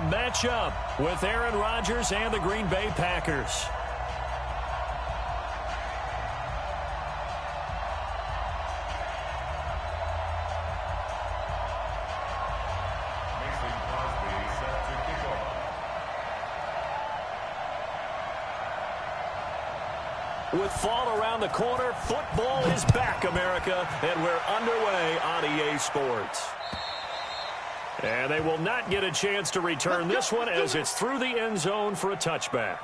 matchup with Aaron Rodgers and the Green Bay Packers. With fall around the corner, football is back, America, and we're underway on EA Sports. And they will not get a chance to return this one as it's through the end zone for a touchback.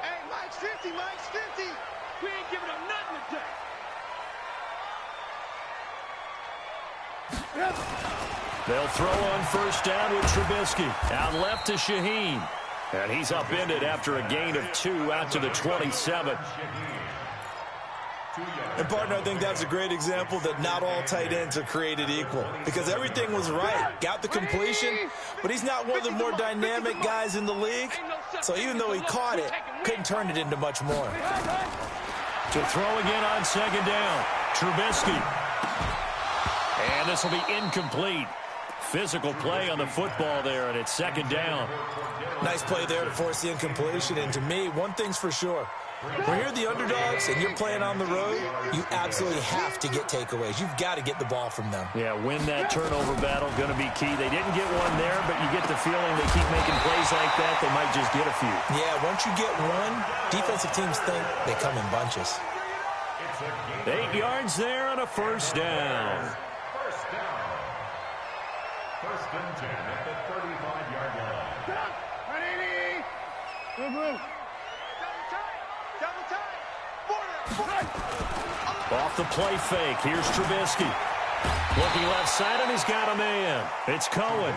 Hey, Mike's 50, Mike's 50. We ain't giving him nothing today. They'll throw on first down with Trubisky. Out left to Shaheen. And he's upended after a gain of 2 out to the 27. And, partner, I think that's a great example that not all tight ends are created equal. Because everything was right. Got the completion, but he's not one of the more dynamic guys in the league. So even though he caught it, couldn't turn it into much more. To throw again on second down. Trubisky. And this will be incomplete. Physical play on the football there, and it's second down. Nice play there to force the incompletion. And to me, one thing's for sure. When you're the underdogs and you're playing on the road, you absolutely have to get takeaways. You've got to get the ball from them. Yeah, win that turnover battle, going to be key. They didn't get one there, but you get the feeling they keep making plays like that, they might just get a few. Yeah, once you get one, defensive teams think they come in bunches. 8 yards there on a first down. First and 10 at the 35-yard line. Off the play fake. Here's Trubisky. Looking left side, and he's got a man. It's Cohen.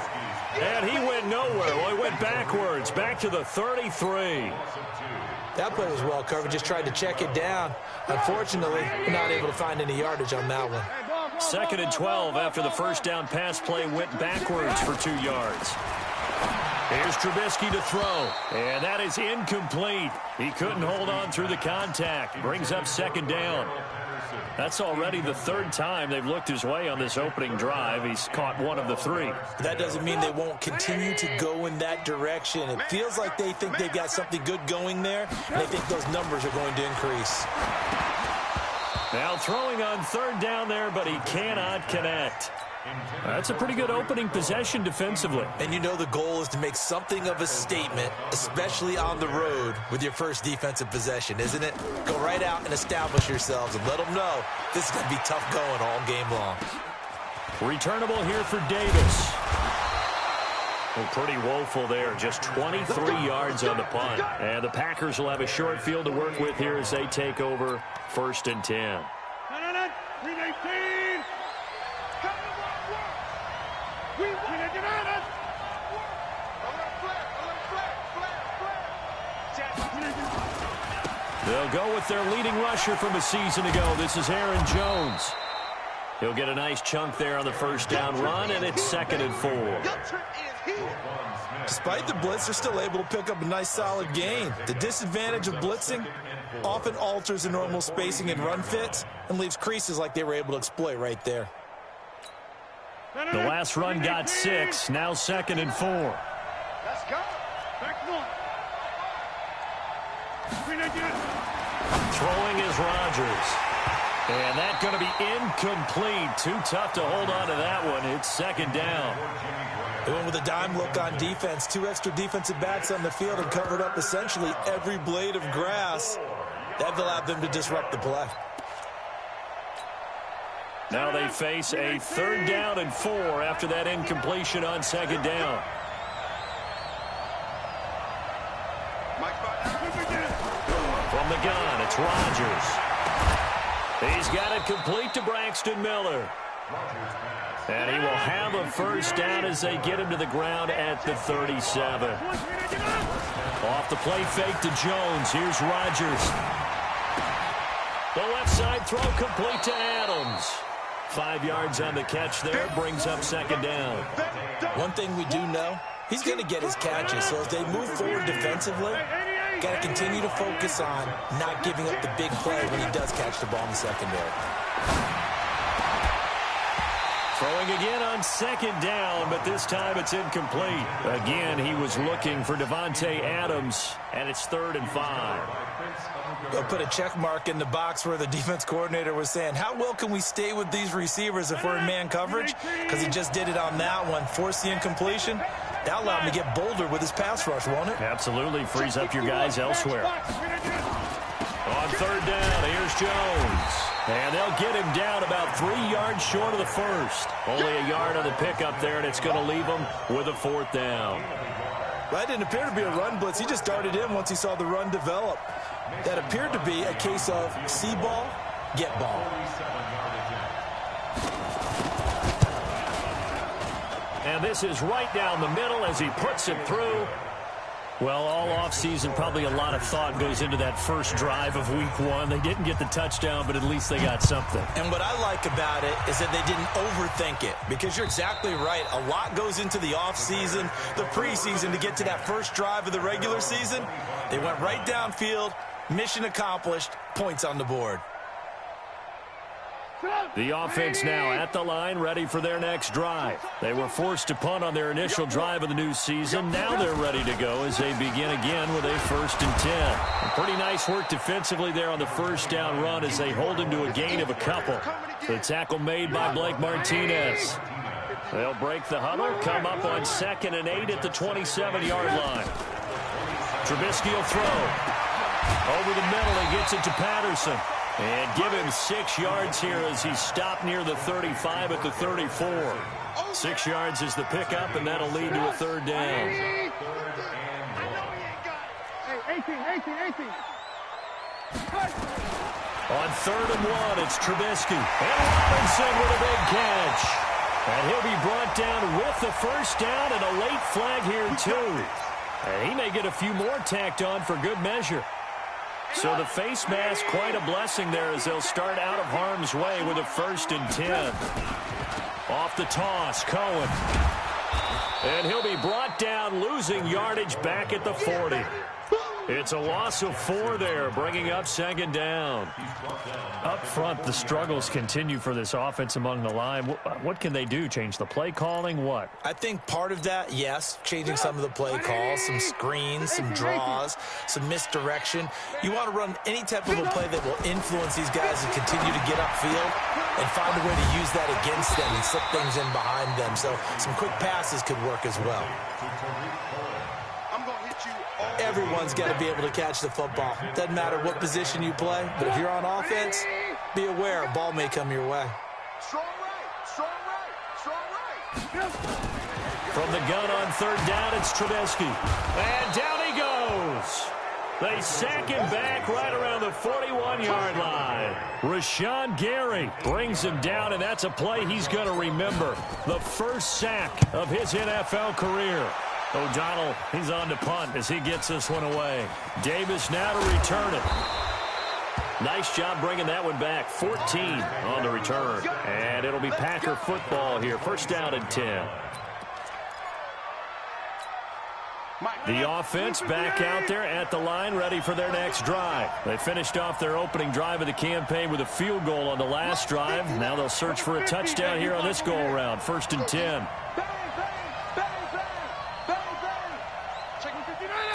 And he went nowhere. Well, he went backwards, back to the 33. That play was well covered. Just tried to check it down. Unfortunately, not able to find any yardage on that one. Second and 12 after the first down pass play went backwards for 2 yards. Here's Trubisky to throw. And that is incomplete. He couldn't hold on through the contact. Brings up second down. That's already the third time they've looked his way on this opening drive. He's caught one of the 3. That doesn't mean they won't continue to go in that direction. It feels like they think they've got something good going there, and they think those numbers are going to increase. Now throwing on third down there, but he cannot connect. That's a pretty good opening possession defensively. And you know the goal is to make something of a statement, especially on the road with your first defensive possession, isn't it? Go right out and establish yourselves and let them know this is going to be tough going all game long. Returnable here for Davis. Well, pretty woeful there. Just 23 yards on the punt. And the Packers will have a short field to work with here as they take over first and 10. They'll go with their leading rusher from a season ago. This is Aaron Jones. He'll get a nice chunk there on the first down run, and it's second and 4. Despite the blitz, they're still able to pick up a nice solid gain. The disadvantage of blitzing often alters the normal spacing and run fits and leaves creases like they were able to exploit right there. The last run got 6, now second and 4. Let's go. Back one. Throwing is Rodgers. And that's going to be incomplete. Too tough to hold on to that one. It's second down. They went with a dime look on defense. 2 extra defensive backs on the field and covered up essentially every blade of grass. That allowed them to disrupt the play. Now they face a third down and 4 after that incompletion on second down. From the gun, it's Rodgers. He's got it complete to Braxton Miller. And he will have a first down as they get him to the ground at the 37. Off the play fake to Jones. Here's Rodgers. The left side throw complete to Adams. 5 yards on the catch there, brings up second down. One thing we do know, he's going to get his catches. So as they move forward defensively, Got to continue to focus on not giving up the big play when he does catch the ball in the secondary. Throwing again on second down, but this time it's incomplete. Again, he was looking for Devontae Adams, and it's 3rd and 5. They'll put a check mark in the box where the defense coordinator was saying, how well can we stay with these receivers if we're in man coverage? Because he just did it on that one, forced the incompletion. That allowed him to get bolder with his pass rush, won't it? Absolutely, frees up your guys elsewhere. On 3rd down, here's Jones. And they'll get him down about 3 yards short of the first. Only a yard on the pickup there, and it's going to leave him with a 4th down. That didn't appear to be a run blitz. He just darted in once he saw the run develop. That appeared to be a case of see ball, get ball. And this is right down the middle as he puts it through. Well, all offseason, probably a lot of thought goes into that first drive of week 1. They didn't get the touchdown, but at least they got something. And what I like about it is that they didn't overthink it, because you're exactly right. A lot goes into the offseason, the preseason to get to that first drive of the regular season. They went right downfield, mission accomplished, points on the board. The offense now at the line, ready for their next drive. They were forced to punt on their initial drive of the new season. Now they're ready to go as they begin again with a 1st and 10. And pretty nice work defensively there on the first down run as they hold him to a gain of a couple. The tackle made by Blake Martinez. They'll break the huddle, come up on 2nd and 8 at the 27-yard line. Trubisky will throw. Over the middle, he gets it to Patterson. And give him 6 yards here as he's stopped near the 35 at the 34. 6 yards is the pickup, and that'll lead to a 3rd down. Hey, 18. On 3rd and 1, it's Trubisky. And Robinson with a big catch. And he'll be brought down with the first down and a late flag here, too. And he may get a few more tacked on for good measure. So the face mask, quite a blessing there as they'll start out of harm's way with a 1st and 10. Off the toss, Cohen. And he'll be brought down, losing yardage back at the 40. It's a loss of 4 there, bringing up 2nd down. Up front, the struggles continue for this offense among the line. What can they do? Change the play calling? What? I think part of that, yes, changing some of the play calls, some screens, some draws, some misdirection. You want to run any type of a play that will influence these guys and continue to get upfield and find a way to use that against them and slip things in behind them. So some quick passes could work as well. Everyone's got to be able to catch the football. Doesn't matter what position you play, but if you're on offense, be aware a ball may come your way. Strong right. From the gun on 3rd down, it's Trubisky. And down he goes. They sack him back right around the 41-yard line. Rashawn Gary brings him down, and that's a play he's going to remember. The first sack of his NFL career. O'Donnell, he's on to punt as he gets this one away. Davis now to return it. Nice job bringing that one back. 14 on the return. And it'll be Packer football here. 1st down and 10. The offense back out there at the line, ready for their next drive. They finished off their opening drive of the campaign with a field goal on the last drive. Now they'll search for a touchdown here on this go-around. 1st and 10.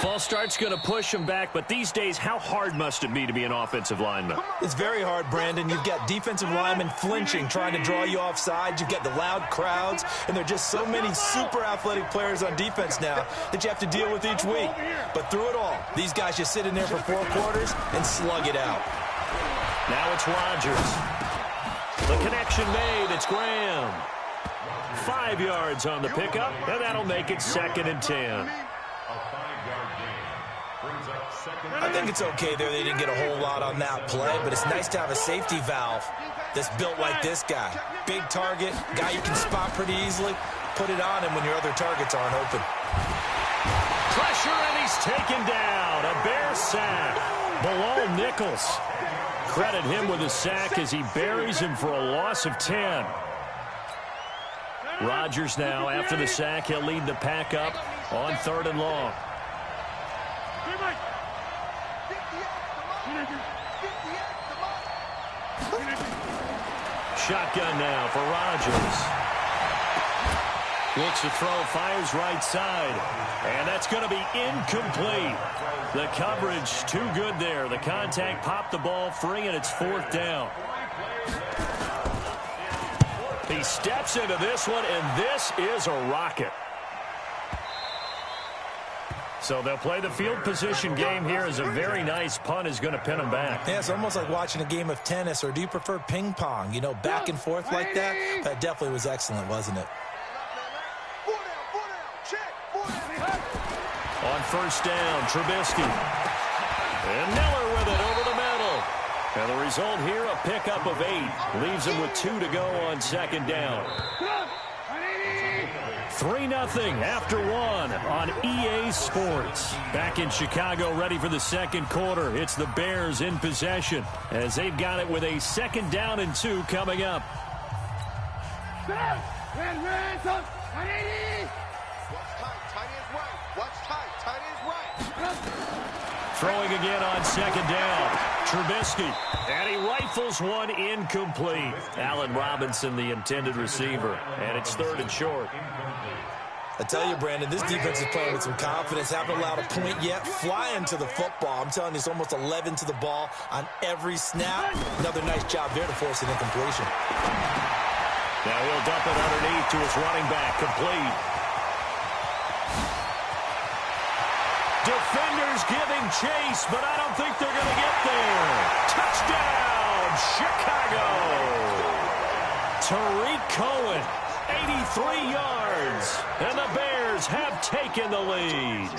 False start's going to push him back, but these days, how hard must it be to be an offensive lineman? It's very hard, Brandon. You've got defensive linemen flinching, trying to draw you offside. You've got the loud crowds, and there are just so many super athletic players on defense now that you have to deal with each week. But through it all, these guys just sit in there for 4 quarters and slug it out. Now it's Rodgers. The connection made. It's Graham. 5 yards on the pickup, and that'll make it 2nd and 10. I think it's okay there. They didn't get a whole lot on that play, but it's nice to have a safety valve that's built like this guy. Big target, guy you can spot pretty easily. Put it on him when your other targets aren't open. Pressure, and he's taken down. A Bear sack. Bilal Nichols. Credit him with a sack as he buries him for a loss of 10. Rodgers now, after the sack, he'll lead the pack up on 3rd and long. Shotgun now for Rodgers. Looks to throw, fires right side. And that's going to be incomplete. The coverage too good there. The contact popped the ball free, and it's 4th down. He steps into this one, and this is a rocket. So they'll play the field position game here as a very nice punt is going to pin them back. Yeah, it's almost like watching a game of tennis, or do you prefer ping pong? You know, back and forth like that? That definitely was excellent, wasn't it? On 1st down, Trubisky. And Miller with it over the middle. And the result here, a pickup of 8. Leaves him with 2 to go on 2nd down. 3-0 after 1 on EA Sports. Back in Chicago, ready for the 2nd quarter. It's the Bears in possession as they've got it with a 2nd down and 2 coming up. Throwing again on 2nd down. Trubisky. And he rifles one incomplete. Allen Robinson, the intended receiver. And it's 3rd and short. I tell you, Brandon, this defense is playing with some confidence. Haven't allowed a point yet. Flying to the football. I'm telling you, it's almost 11 to the ball on every snap. Another nice job there to force an incompletion. Now he'll dump it underneath to his running back. Complete. Defenders giving chase, but I don't think they're going to get there. Touchdown, Chicago. Tariq Cohen, 83 yards, and the Bears have taken the lead.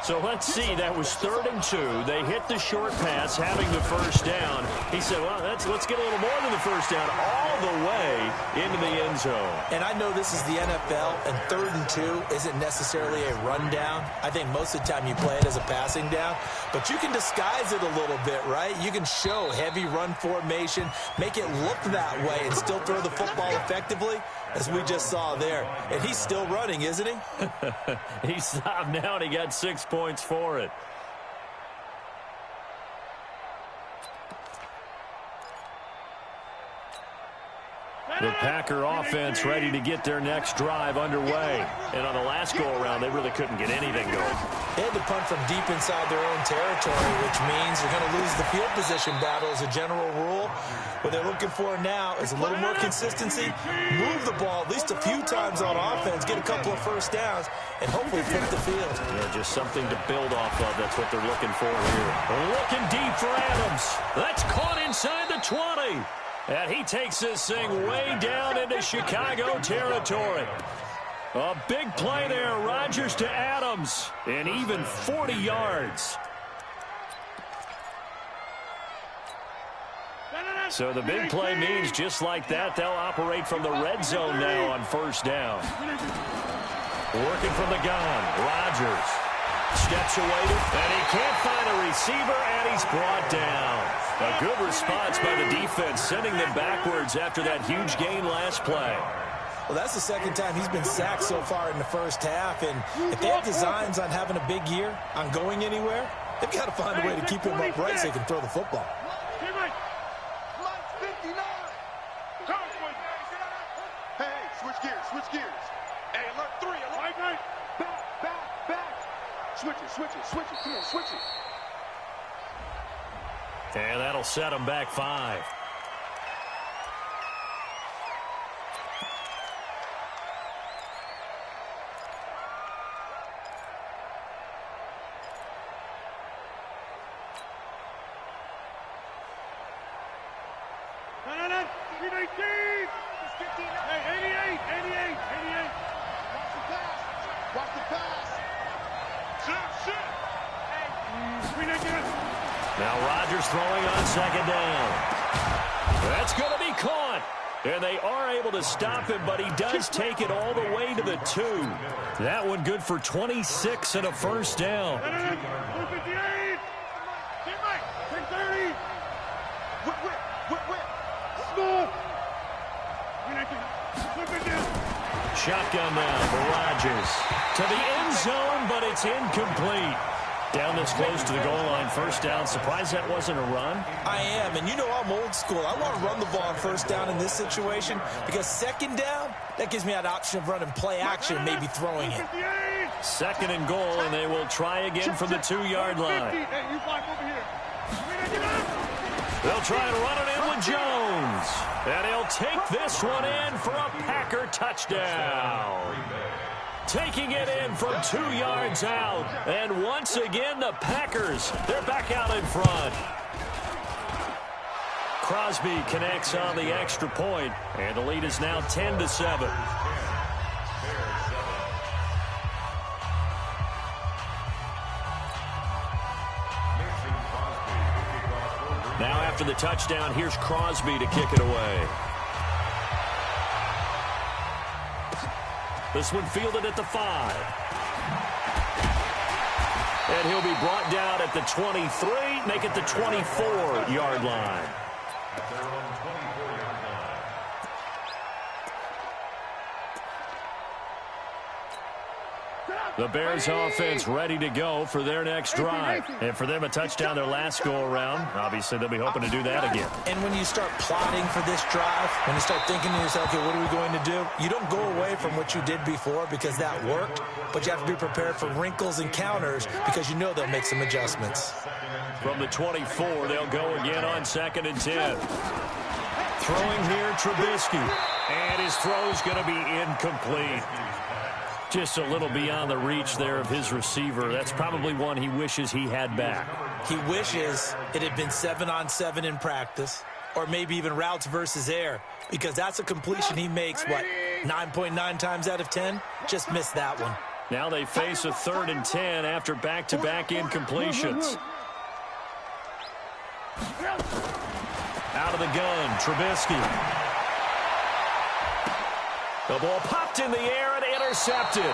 So let's see, that was 3rd and 2. They hit the short pass, having the 1st down. He said, well, let's get a little more than the 1st down, all the way into the end zone. And I know this is the NFL, and 3rd and 2 isn't necessarily a rundown. I think most of the time you play it as a passing down, but you can disguise it a little bit, right? You can show heavy run formation, make it look that way, and still throw the football effectively, as we just saw there. And he's still running, isn't he? He stopped now, and he got 6 points for it. The Packer offense ready to get their next drive underway. And on the last go-around, they really couldn't get anything going. They had to punt from deep inside their own territory, which means they're going to lose the field position battle as a general rule. What they're looking for now is a little more consistency, move the ball at least a few times on offense, get a couple of 1st downs, and hopefully flip the field. Yeah, just something to build off of. That's what they're looking for here. Looking deep for Adams. That's caught inside the 20. And he takes this thing way down into Chicago territory. A big play there. Rodgers to Adams. And even 40 yards. So the big play means just like that, they'll operate from the red zone now on 1st down. Working from the gun. Rodgers steps away, and he can't find a receiver, and he's brought down. A good response by the defense, sending them backwards after that huge gain last play. Well, that's the 2nd time he's been sacked so far in the 1st half, and if they have designs on having a big year, on going anywhere, they've got to find a way to keep him upright so he can throw the football. Hey, switch gears. Hey, alert 3, alert. Back. Switch it. Come on, switch it. And that'll set them back 5. No. 319. Hey, 88. Watch the pass. Shit. Hey, 319. Now Rodgers throwing on 2nd down. That's going to be caught. And they are able to stop him, but he does take it all the way to the 2. That one good for 26 and a 1st down. 258. 330. Whip. Small. Shotgun now for Rodgers. To the end zone, but it's incomplete. Down this close to the goal line, first down. Surprised that wasn't a run? I am, and you know I'm old school. I want to run the ball on first down in this situation because second down, that gives me an option of running play action, maybe throwing it. Second and goal, and they will try again from the 2-yard line. They'll try and run it in with Jones. And he'll take this one in for a Packer touchdown. Taking it in from 2 yards out. And once again, the Packers, they're back out in front. Crosby connects on the extra point, and the lead is now 10-7. Now after the touchdown, here's Crosby to kick it away. This one fielded at the 5. And he'll be brought down at the 23, make it the 24-yard line. The Bears offense ready to go for their next drive. And for them, a touchdown their last go-around. Obviously, they'll be hoping to do that again. And when you start plotting for this drive, when you start thinking to yourself, okay, what are we going to do? You don't go away from what you did before because that worked, but you have to be prepared for wrinkles and counters because you know they'll make some adjustments. From the 24, they'll go again on 2nd and 10. Throwing here, Trubisky. And his throw's going to be incomplete. Just a little beyond the reach there of his receiver. That's probably one he wishes he had back. He wishes it had been 7-on-7 in practice, or maybe even routes versus air, because that's a completion he makes, 9.9 times out of 10? Just missed that one. Now they face a 3rd and 10 after back-to-back incompletions. Out of the gun, Trubisky. The ball popped in the air and intercepted.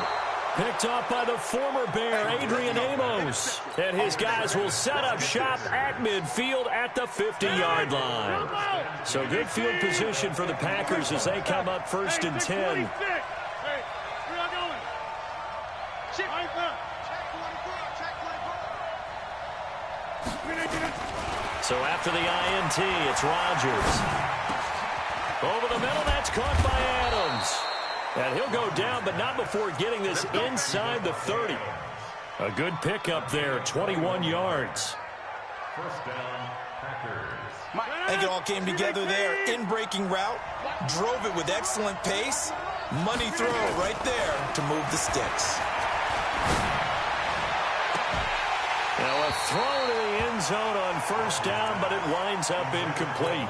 Picked off by the former Bear, Adrian Amos. And his guys will set up shop at midfield at the 50-yard line. So good field position for the Packers as they come up 1st and 10. So after the INT, it's Rodgers. Over the middle, that's caught by Adams. And he'll go down, but not before getting this inside the 30. A good pickup there, 21 yards. First down, Packers. I think it all came together there. In-breaking route, drove it with excellent pace. Money throw right there to move the sticks. Now a throw to the end zone on 1st down, but it winds up incomplete.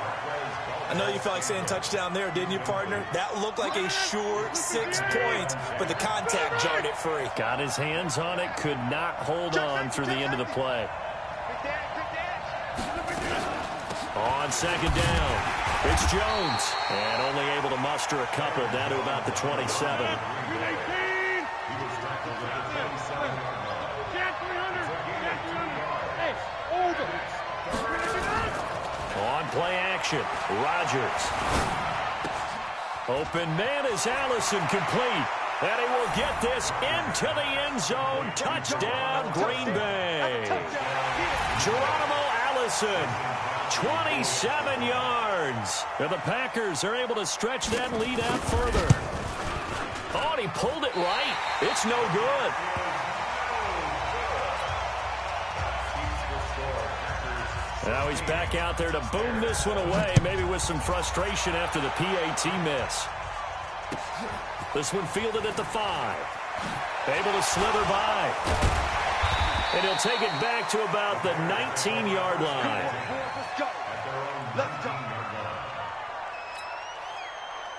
I know you felt like saying touchdown there, didn't you, partner? That looked like a sure 6 points, but the contact jarred it free. Got his hands on it, could not hold on through the end of the play. On 2nd down, it's Jones. And only able to muster a couple down to about the 27. On play action, Rodgers. Open man is Allison, complete. And he will get this into the end zone. Touchdown, Green Bay. Geronimo Allison, 27 yards. And the Packers are able to stretch that lead out further. Oh, and he pulled it right. It's no good. Now he's back out there to boom this one away, maybe with some frustration after the PAT miss. This one fielded at the 5. Able to slither by. And he'll take it back to about the 19-yard line. Let's go.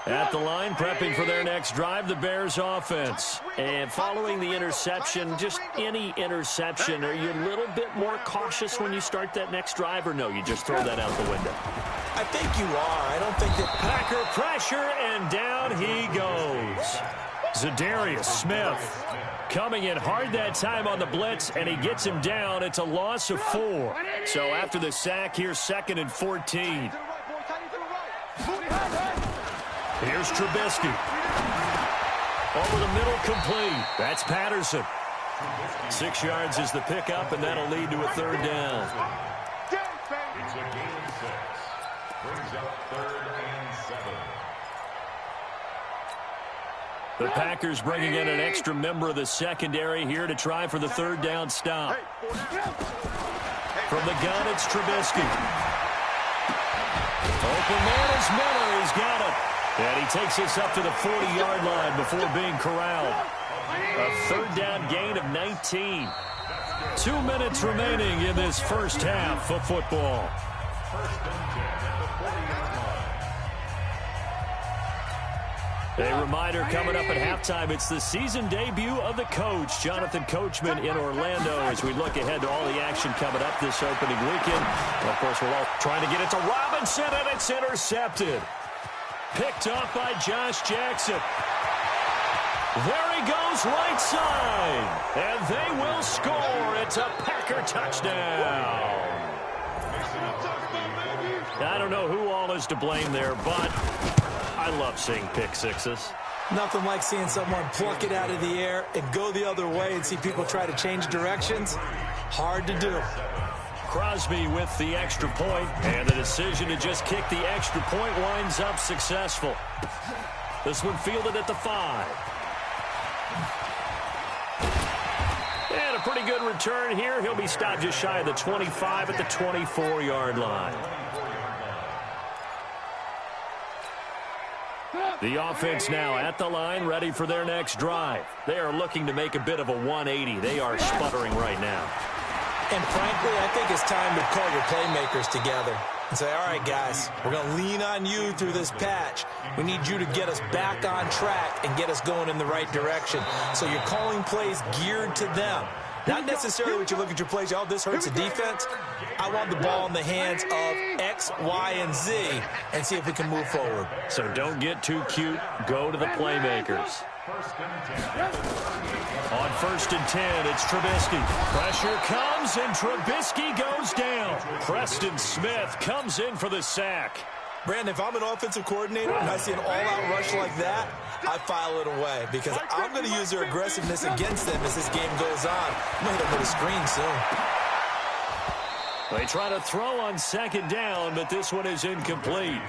At the line, prepping for their next drive, the Bears offense. And following the interception, just any interception, are you a little bit more cautious when you start that next drive, or no, you just throw that out the window? I think you are. I don't think that... Packer pressure, and down he goes. Zadarius Smith coming in hard that time on the blitz, and he gets him down. It's a loss of 4. So after the sack, here's 2nd and 14. Here's Trubisky. Over the middle, complete. That's Patterson. 6 yards is the pickup, and that'll lead to a third down. It's a gain of 6. Brings up 3rd and 7. The Packers bringing in an extra member of the secondary here to try for the third down stop. From the gun, it's Trubisky. Open man is Miller. He's got it. And he takes us up to the 40-yard line before being corralled. A third down gain of 19. 2 minutes remaining in this first half of football. First and 10 at the 40-yard line. A reminder coming up at halftime, it's the season debut of the coach, Jonathan Coachman, in Orlando, as we look ahead to all the action coming up this opening weekend. And of course, we're all trying to get it to Robinson, and it's intercepted. Picked off by Josh Jackson. There he goes, right side. And they will score. It's a Packer touchdown. I don't know who all is to blame there, but I love seeing pick sixes. Nothing like seeing someone pluck it out of the air and go the other way and see people try to change directions. Hard to do. Crosby with the extra point, and the decision to just kick the extra point winds up successful. This one fielded at the 5. And a pretty good return here. He'll be stopped just shy of the 25 at the 24-yard line. The offense now at the line, ready for their next drive. They are looking to make a bit of a 180. They are sputtering right now. And frankly, I think it's time to call your playmakers together and say, all right, guys, we're going to lean on you through this patch. We need you to get us back on track and get us going in the right direction. So you're calling plays geared to them. Not necessarily what you look at your plays, oh, this hurts the defense. I want the ball in the hands of X, Y, and Z and see if we can move forward. So don't get too cute. Go to the playmakers. On 1st and 10, it's Trubisky. Pressure comes, and Trubisky goes down. Preston Smith comes in for the sack. Brandon, if I'm an offensive coordinator and I see an all-out rush like that, I file it away because I'm going to use their aggressiveness against them as this game goes on. I'm going to hit them with a screen soon. They try to throw on 2nd down, but this one is incomplete.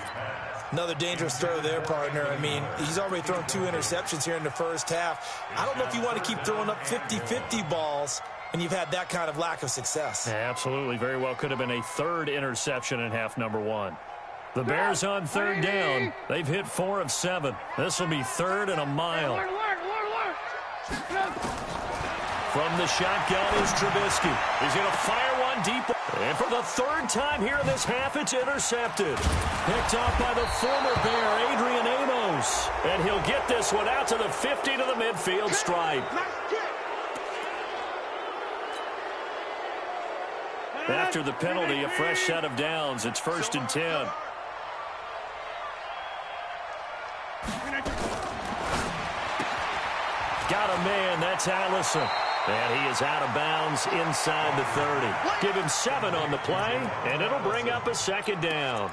Another dangerous throw there, partner. I mean, he's already thrown 2 interceptions here in the first half. I don't know if you want to keep throwing up 50-50 balls when you've had that kind of lack of success. Absolutely. Very well could have been a 3rd interception in half number 1. The Bears on 3rd down. They've hit 4 of 7. This will be 3rd and a mile. From the shotgun is Trubisky. He's going to fire one deep. And for the 3rd time here in this half, it's intercepted. Picked off by the former Bear, Adrian Amos. And he'll get this one out to the 50 to the midfield stripe. After the penalty, a fresh set of downs. It's 1st and 10. Got a man, that's Allison. And he is out of bounds inside the 30. Give him 7 on the play, and it'll bring up a 2nd down.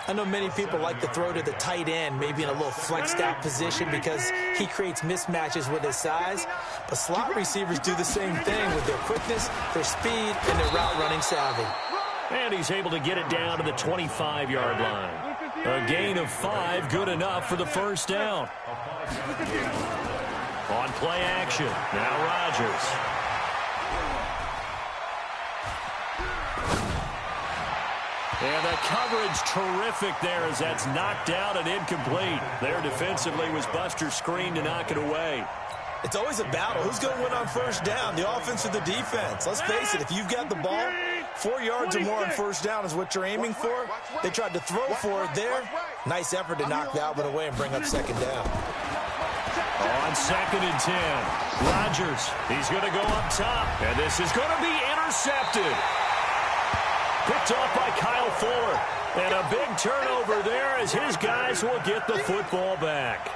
I know many people like to throw to the tight end, maybe in a little flexed out position because he creates mismatches with his size. But slot receivers do the same thing with their quickness, their speed, and their route running savvy. And he's able to get it down to the 25-yard line. A gain of 5, good enough for the 1st down. On play action, now Rodgers. And the coverage terrific there as that's knocked down and incomplete. There defensively was Buster screen to knock it away. It's always a battle. Who's going to win on 1st down, the offense or the defense? Let's face it, if you've got the ball, 4 yards or more on 1st down is what you're aiming for. They tried to throw for it there. Nice effort to knock that one away and bring up 2nd down. On 2nd and 10, Rodgers, he's going to go up top, and this is going to be intercepted. Picked off by Kyle Fuller. And a big turnover there as his guys will get the football back.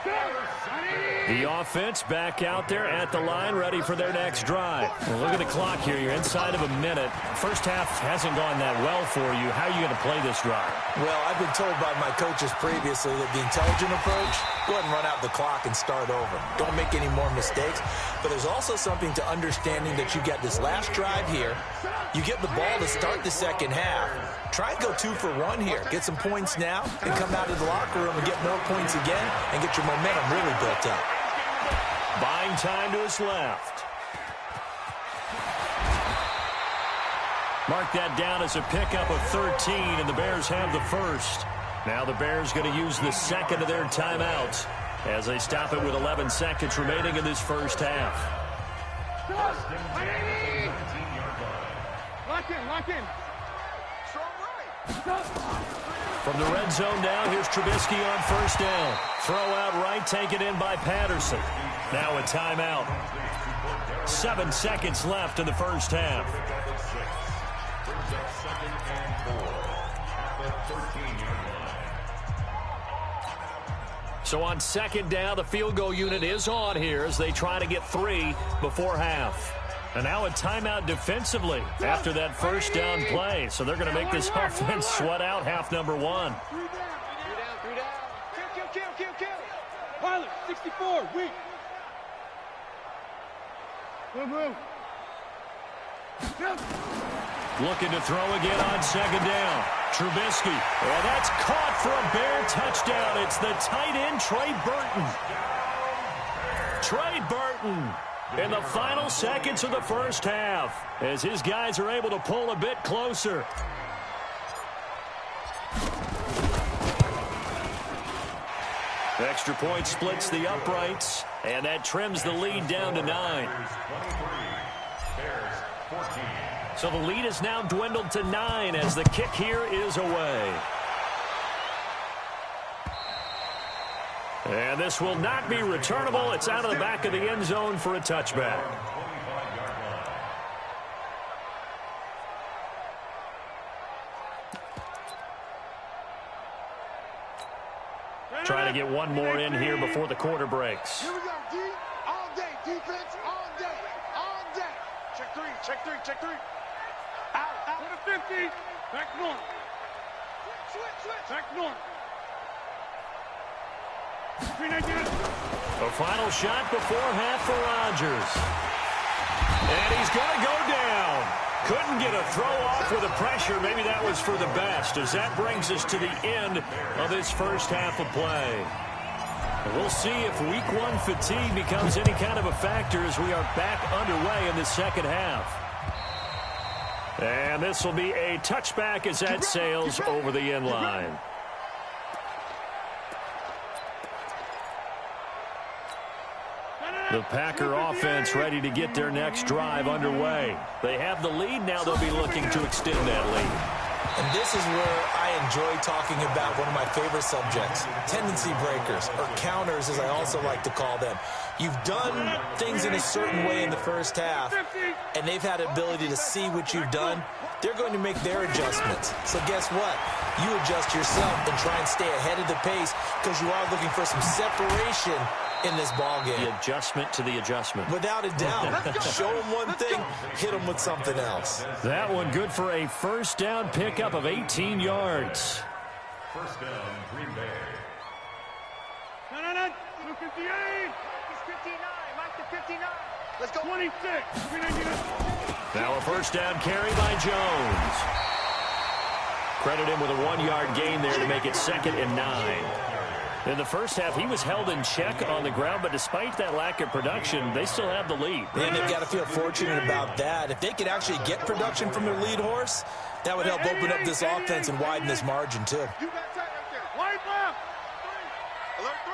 The offense back out there at the line, ready for their next drive. Well, look at the clock here. You're inside of a minute. First half hasn't gone that well for you. How are you going to play this drive? Well, I've been told by my coaches previously that the intelligent approach, go ahead and run out the clock and start over. Don't make any more mistakes. But there's also something to understanding that you get this last drive here. You get the ball to start the second half. Try and go 2 for 1 here. Get some points now and come out of the locker room and get more points again and get your momentum really built up. Buying time to his left. Mark that down as a pickup of 13, and the Bears have the first. Now the Bears going to use the second of their timeouts as they stop it with 11 seconds remaining in this first half. Lock in, lock in. From the red zone now, here's Trubisky on first down. Throw out right, taken in by Patterson. Now a timeout. 7 seconds left in the first half. So on second down, the field goal unit is on here as they try to get 3 before half. And now a timeout defensively after that first down play. So they're going to make this offense sweat out half number 1. 3 down. Kill. Pilot, 64, weak. Move. Looking to throw again on second down. Trubisky. And that's caught for a Bear touchdown. It's the tight end, Trey Burton. In the final seconds of the first half, as his guys are able to pull a bit closer. Extra point splits the uprights, and that trims the lead down to 9. So the lead is now dwindled to 9 as the kick here is away. And this will not be returnable. It's out of the back of the end zone for a touchback. Trying to get one more in here before the quarter breaks. Here we go, D. All day. Defense all day. Check three. Out. To the 50. Back north. Switch. Back north. A final shot before half for Rodgers. And he's going to go down. Couldn't get a throw off with the pressure. Maybe that was for the best, as that brings us to the end of this first half of play. We'll see if week 1 fatigue becomes any kind of a factor as we are back underway in the second half. And this will be a touchback as that sails over the end line. The Packer offense ready to get their next drive underway. They have the lead. Now they'll be looking to extend that lead. And this is where I enjoy talking about one of my favorite subjects, tendency breakers, or counters as I also like to call them. You've done things in a certain way in the first half, and they've had the ability to see what you've done. They're going to make their adjustments. So guess what? You adjust yourself and try and stay ahead of the pace because you are looking for some separation in this ball game. The adjustment to the adjustment. Without a doubt. Show them one thing, hit them with something else. That one good for a first down pickup of 18 yards. First down, Green Bay. No. 58. He's 59. Mike to 59. Let's go. 26. Now a first down carry by Jones. Credit him with a 1-yard gain there to make it 2nd and 9. In the first half, he was held in check on the ground, but despite that lack of production, they still have the lead. And they've got to feel fortunate about that. If they could actually get production from their lead horse, that would help open up this offense and widen this margin, too. You got tight right there. Wide left. Alert 3.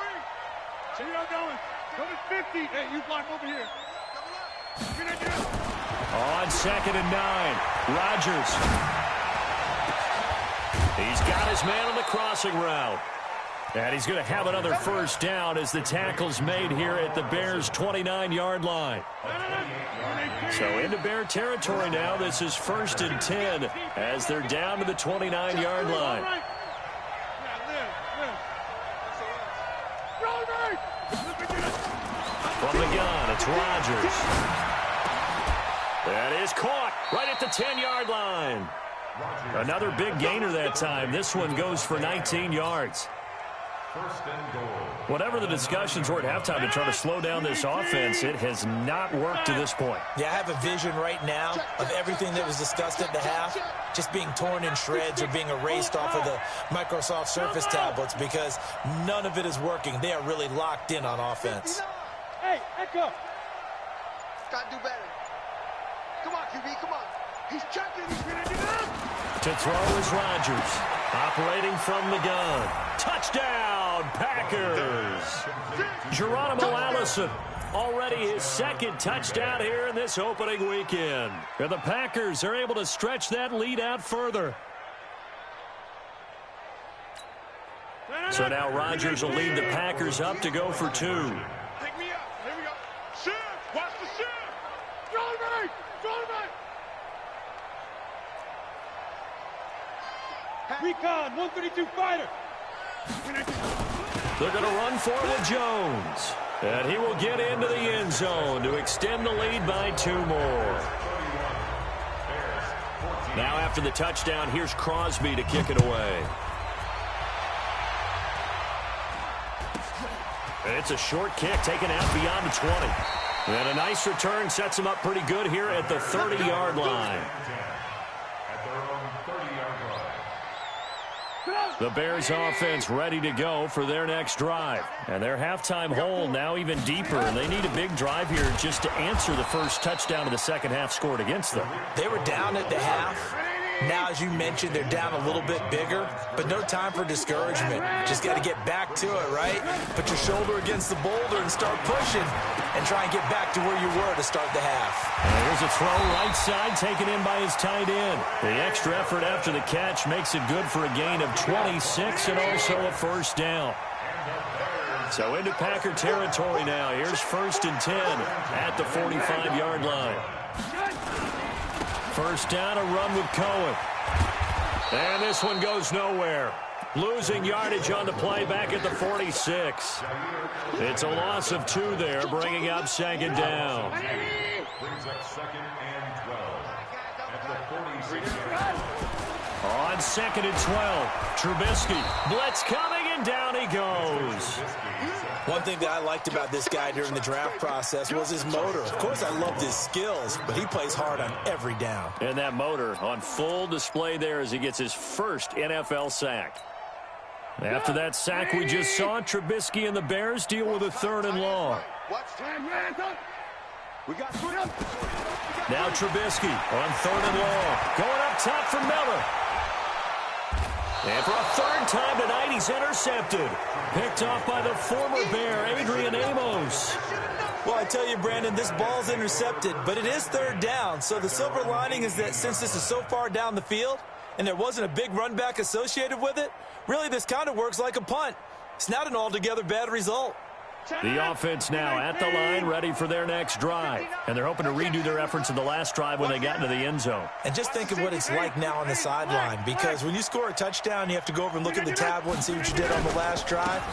So you're going. Go to 50. Hey, you block over here. On 2nd and 9, Rodgers. He's got his man on the crossing route. And he's going to have another first down as the tackle's made here at the Bears' 29-yard line. So into Bear territory now. This is 1st and 10 as they're down to the 29-yard line. From the gun, it's Rodgers. That is caught right at the 10-yard line. Another big gainer that time. This one goes for 19 yards. Whatever the discussions were at halftime to try to slow down this offense, it has not worked to this point. Yeah, I have a vision right now of everything that was discussed at the half just being torn in shreds or being erased off of the Microsoft Surface tablets because none of it is working. They are really locked in on offense. Hey, Echo. Got to do better. Come on, QB, come on. He's checking. He's going to do that. To throw is Rodgers. Operating from the gun. Touchdown, Packers. Geronimo Allison, already his second touchdown here in this opening weekend. And the Packers are able to stretch that lead out further. So now Rodgers will lead the Packers up to go for 2. Pick me up. Here we go. Shift. Watch the shift. Go right. Go right. Recon, 132 fighter. They're going to run for it with Jones. And he will get into the end zone to extend the lead by 2 more. Now after the touchdown, here's Crosby to kick it away. And it's a short kick taken out beyond the 20. And a nice return sets him up pretty good here at the 30-yard line. The Bears offense ready to go for their next drive. And their halftime hole now even deeper. And they need a big drive here just to answer the first touchdown of the second half scored against them. They were down at the half. Now, as you mentioned, they're down a little bit bigger, but no time for discouragement. Just got to get back to it, right? Put your shoulder against the boulder and start pushing and try and get back to where you were to start the half. And here's a throw right side taken in by his tight end. The extra effort after the catch makes it good for a gain of 26 and also a first down. So into Packer territory now. Here's 1st and 10 at the 45-yard line. First down, a run with Cohen. And this one goes nowhere. Losing yardage on the play back at the 46. It's a loss of 2 there, bringing up 2nd down. Brings up 2nd and 12 at the 46. On 2nd and 12, Trubisky. Blitz coming, and down he goes. One thing that I liked about this guy during the draft process was his motor. Of course, I loved his skills, but he plays hard on every down. And that motor on full display there as he gets his first NFL sack. After that sack we just saw, Trubisky and the Bears deal with a 3rd and long. Now Trubisky on 3rd and long. Going up top for Miller. And for a 3rd time tonight, he's intercepted. Picked off by the former Bear, Adrian Amos. Well, I tell you, Brandon, this ball's intercepted, but it is 3rd down. So the silver lining is that since this is so far down the field and there wasn't a big run back associated with it, really this kind of works like a punt. It's not an altogether bad result. The offense now at the line, ready for their next drive. And they're hoping to redo their efforts in the last drive when they got into the end zone. And just think of what it's like now on the sideline, because when you score a touchdown, you have to go over and look at the tablet and see what you did on the last drive.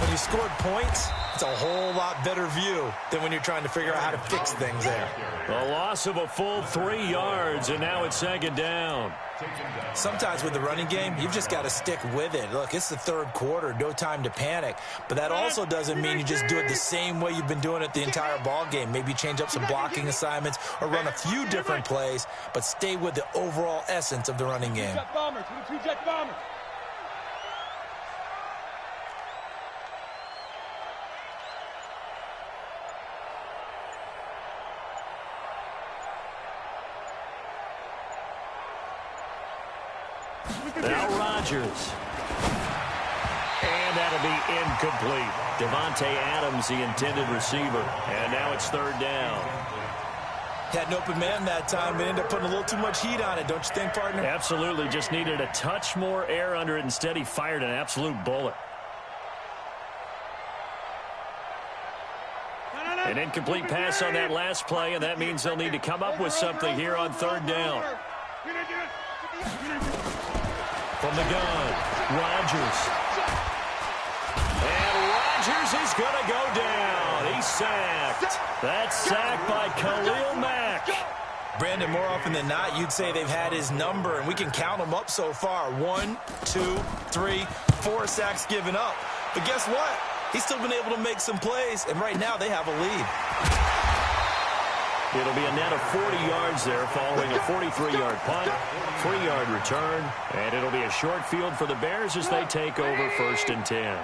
When you scored points, it's a whole lot better view than when you're trying to figure out how to fix things there. A loss of a full 3 yards, and now it's 2nd down. Sometimes with the running game, you've just got to stick with it. Look, it's the 3rd quarter, no time to panic. But that also doesn't mean you just do it the same way you've been doing it the entire ball game. Maybe change up some blocking assignments or run a few different plays, but stay with the overall essence of the running game. Now Rodgers. And that'll be incomplete. Devontae Adams, the intended receiver. And now it's 3rd down. Had an open man that time, but ended up putting a little too much heat on it, don't you think, partner? Absolutely. Just needed a touch more air under it. Instead, he fired an absolute bullet. An incomplete pass on that last play, and that means they'll need to come up with something here on third down. From the gun, Rodgers. And Rodgers is going to go down. He's sacked. That's sacked by Khalil Mack. Brandon, more often than not, you'd say they've had his number, and we can count them up so far. 1, 2, 3, 4 sacks given up. But guess what? He's still been able to make some plays, and right now they have a lead. It'll be a net of 40 yards there following a 43-yard punt, 3-yard return, and it'll be a short field for the Bears as they take over 1st and 10.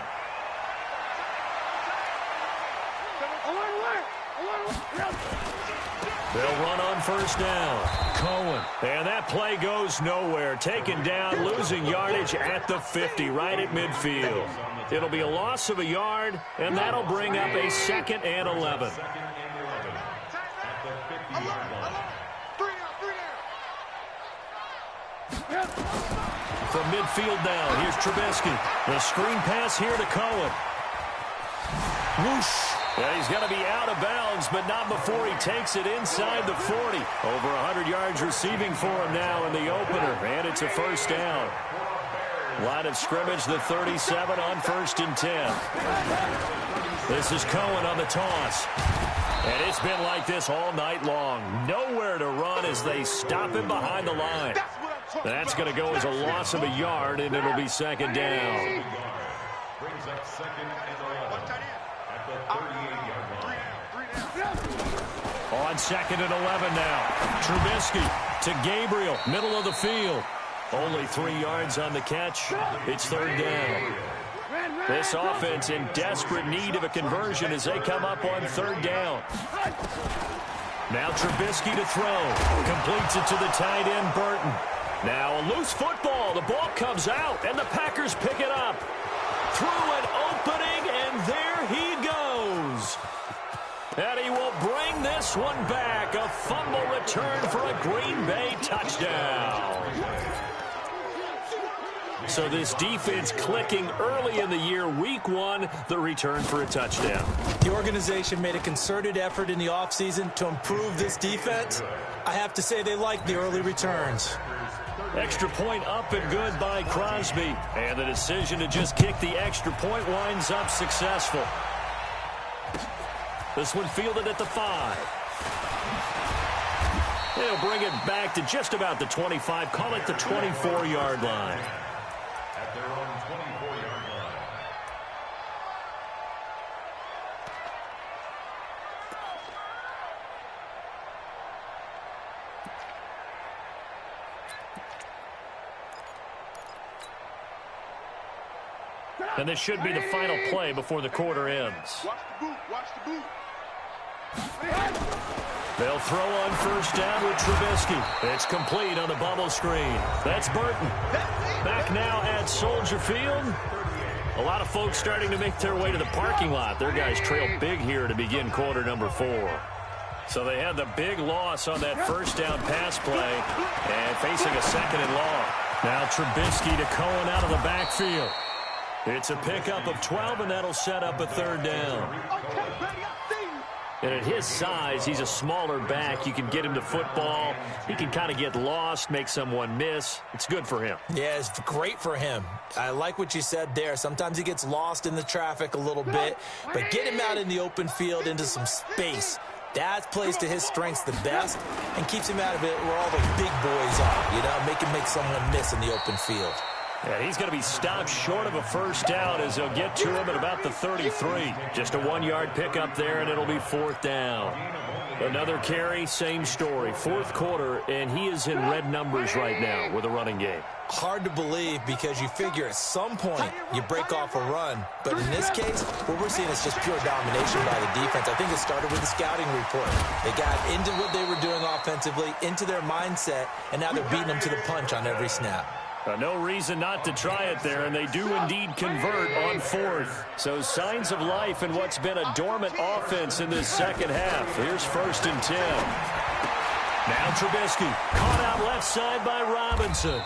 They'll run on 1st down. Cohen. And that play goes nowhere. Taken down, losing yardage at the 50, right at midfield. It'll be a loss of a yard, and that'll bring up a 2nd and 11. From midfield down, here's Trubisky. The screen pass here to Cohen. Whoosh. Yeah, he's going to be out of bounds, but not before he takes it inside the 40. Over 100 yards receiving for him now in the opener, and it's a 1st down. Line of scrimmage, the 37 on 1st and 10. This is Cohen on the toss. And it's been like this all night long. Nowhere to run as they stop him behind the line. That's going to go as a loss of a yard, and it'll be 2nd down. Brings up 2nd and 11 at the 38-yard line. On 2nd and 11 now. Trubisky to Gabriel, middle of the field. Only 3 yards on the catch. It's 3rd down. This offense in desperate need of a conversion as they come up on 3rd down. Now Trubisky to throw. Completes it to the tight end, Burton. Now a loose football. The ball comes out, and the Packers pick it up. Through an opening, and there he goes. And he will bring this one back. A fumble return for a Green Bay touchdown. So this defense clicking early in the year. Week 1, the return for a touchdown. The organization made a concerted effort in the offseason to improve this defense. I have to say they like the early returns. Extra point up and good by Crosby. And the decision to just kick the extra point winds up successful. This one fielded at the 5. They'll bring it back to just about the 25. Call it the 24-yard line. At their own 24-yard line. And this should be the final play before the quarter ends. Watch the boot. Watch the boot. They'll throw on 1st down with Trubisky. It's complete on the bubble screen. That's Burton. Back now at Soldier Field. A lot of folks starting to make their way to the parking lot. Their guys trailed big here to begin quarter number 4. So they had the big loss on that 1st down pass play and facing a 2nd and long. Now Trubisky to Cohen out of the backfield. It's a pickup of 12, and that'll set up a 3rd down. And at his size, he's a smaller back. You can get him to football. He can kind of get lost, make someone miss. It's good for him. Yeah, it's great for him. I like what you said there. Sometimes he gets lost in the traffic a little bit, but get him out in the open field into some space. That plays to his strengths the best and keeps him out of it where all the big boys are, you know, make him make someone miss in the open field. Yeah, he's going to be stopped short of a 1st down as they'll get to him at about the 33. Just a 1-yard pickup there, and it'll be 4th down. Another carry, same story. 4th quarter, and he is in red numbers right now with a running game. Hard to believe because you figure at some point you break off a run. But in this case, what we're seeing is just pure domination by the defense. I think it started with the scouting report. They got into what they were doing offensively, into their mindset, and now they're beating them to the punch on every snap. No reason not to try it there, and they do indeed convert on 4th. So signs of life in what's been a dormant offense in this 2nd half. Here's 1st and 10. Now Trubisky caught out left side by Robinson.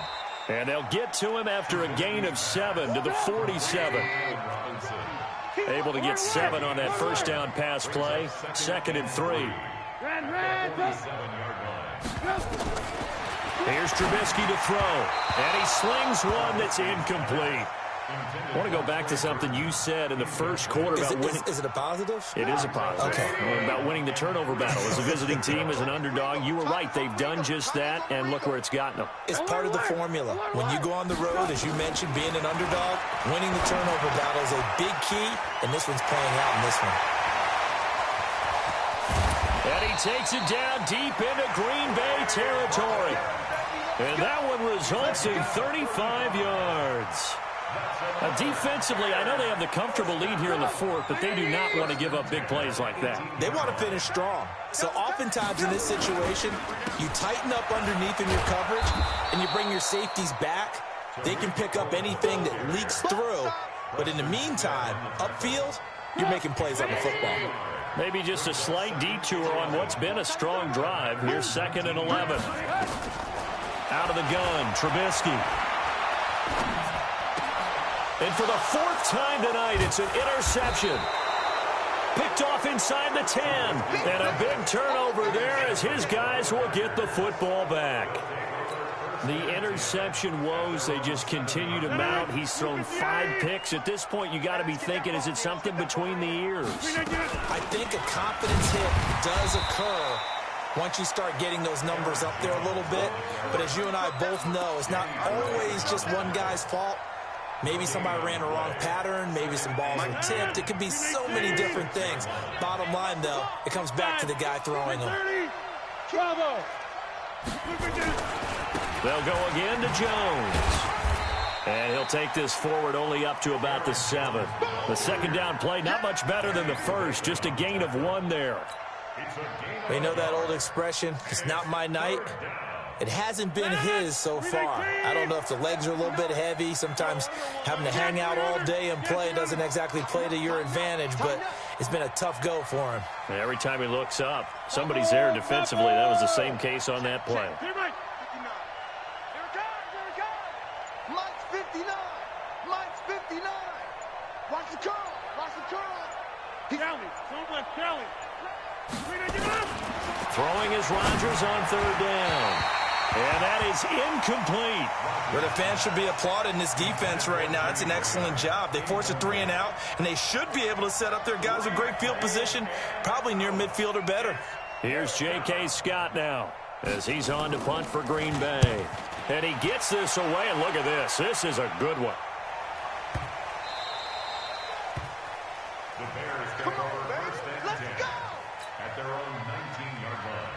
And they'll get to him after a gain of 7 to the 47. Able to get 7 on that first down pass play. 2nd and 3. Here's Trubisky to throw. And he slings one that's incomplete. I want to go back to something you said in the first quarter about winning. Is it a positive? It is a positive. Okay. About winning the turnover battle. As a visiting team, as an underdog, you were right. They've done just that, and look where it's gotten them. It's part of the formula. When you go on the road, as you mentioned, being an underdog, winning the turnover battle is a big key, and this one's playing out in this one. And he takes it down deep into Green Bay territory. And that one results in 35 yards. Defensively, I know they have the comfortable lead here in the fourth, but they do not want to give up big plays like that. They want to finish strong. So oftentimes in this situation, you tighten up underneath in your coverage, and you bring your safeties back. They can pick up anything that leaks through. But in the meantime, upfield, you're making plays on the football. Maybe just a slight detour on what's been a strong drive. Here's 2nd and 11. Out of the gun, Trubisky. And for the 4th time tonight, it's an interception. Picked off inside the 10. And a big turnover there as his guys will get the football back. The interception woes, they just continue to mount. He's thrown 5 picks. At this point, you got to be thinking, is it something between the ears? I think a confidence hit does occur once you start getting those numbers up there a little bit. But as you and I both know, it's not always just one guy's fault. Maybe somebody ran a wrong pattern. Maybe some balls were tipped. It could be so many different things. Bottom line, though, it comes back to the guy throwing them. They'll go again to Jones. And he'll take this forward only up to about the 7. The 2nd down play, not much better than the first. Just a gain of 1 there. We know that old expression, it's not my night. It hasn't been his so far. I don't know if the legs are a little bit heavy. Sometimes having to hang out all day and play doesn't exactly play to your advantage, but it's been a tough go for him. And every time he looks up, somebody's there defensively. That was the same case on that play. Mike's 59. Mike's 59. Watch the curl. Watch the curl. Kelly. Don't let Kelly. Throwing is Rodgers on 3rd down. And that is incomplete. Well, the fans should be applauding this defense right now. It's an excellent job. They force a 3 and out, and they should be able to set up their guys with great field position, probably near midfield or better. Here's J.K. Scott now as he's on to punt for Green Bay. And he gets this away, and look at this. This is a good one. The Bears take over 1st and 10 at their own 19-yard line.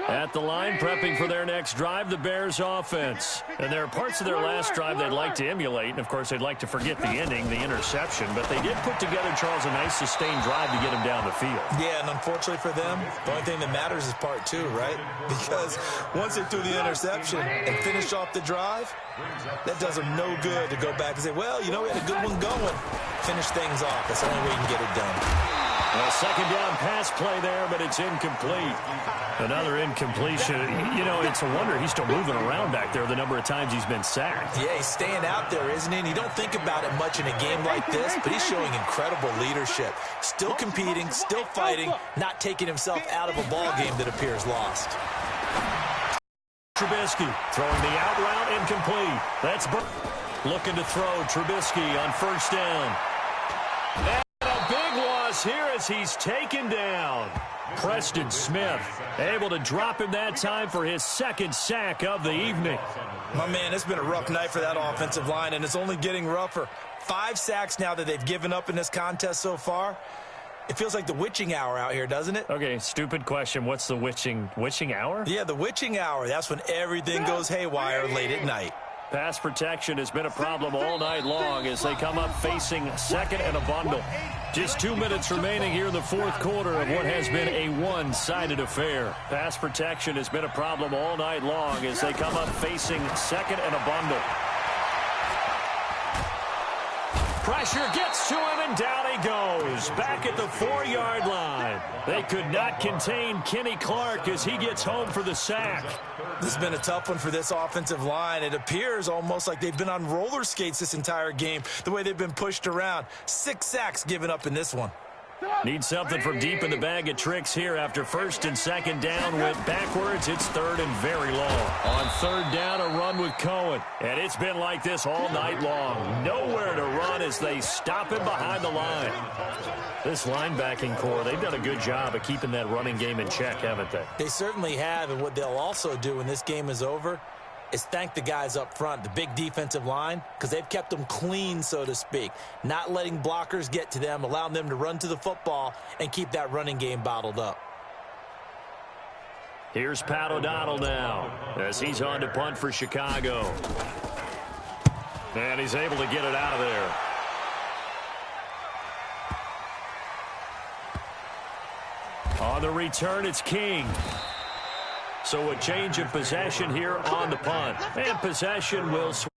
At the line, prepping for their next drive, the Bears offense. And there are parts of their last drive they'd like to emulate. And, of course, they'd like to forget the ending, the interception. But they did put together, Charles, a nice sustained drive to get him down the field. Yeah, and unfortunately for them, the only thing that matters is part 2, right? Because once they threw the interception and finished off the drive, that does them no good to go back and say, well, you know, we had a good one going. Finish things off. That's the only way you can get it done. A 2nd down pass play there, but it's incomplete. Another incompletion. You know, it's a wonder he's still moving around back there the number of times he's been sacked. Yeah, he's staying out there, isn't he? And you don't think about it much in a game like this, but he's showing incredible leadership. Still competing, still fighting, not taking himself out of a ball game that appears lost. Trubisky throwing the out route, incomplete. That's looking to throw. Trubisky on 1st down. And a big loss here as he's taken down. Preston Smith able to drop him that time for his 2nd sack of the evening. My man, it's been a rough night for that offensive line, and it's only getting rougher. 5 sacks now that they've given up in this contest so far. It feels like the witching hour out here, doesn't it? Okay, stupid question. What's the witching hour? Yeah, the witching hour. That's when everything goes haywire late at night. Pass protection has been a problem all night long as they come up facing 2nd and a bundle. Just 2 minutes remaining here in the 4th quarter of what has been a one-sided affair. Pass protection has been a problem all night long as they come up facing 2nd and a bundle. Pressure gets to him, and down he goes. Back at the 4-yard line. They could not contain Kenny Clark as he gets home for the sack. This has been a tough one for this offensive line. It appears almost like they've been on roller skates this entire game, the way they've been pushed around. 6 sacks given up in this one. Need something from deep in the bag of tricks here after first and second down went backwards. It's third and very long. On third down, a run with Cohen. And it's been like this all night long. Nowhere to run as they stop him behind the line. This linebacking core, they've done a good job of keeping that running game in check, haven't they? They certainly have, and what they'll also do when this game is over is thank the guys up front, the big defensive line, because they've kept them clean, so to speak, not letting blockers get to them, allowing them to run to the football and keep that running game bottled up. Here's Pat O'Donnell now as he's on to punt for Chicago. And he's able to get it out of there. On the return, it's King. So a change of possession here on the punt. And possession will switch.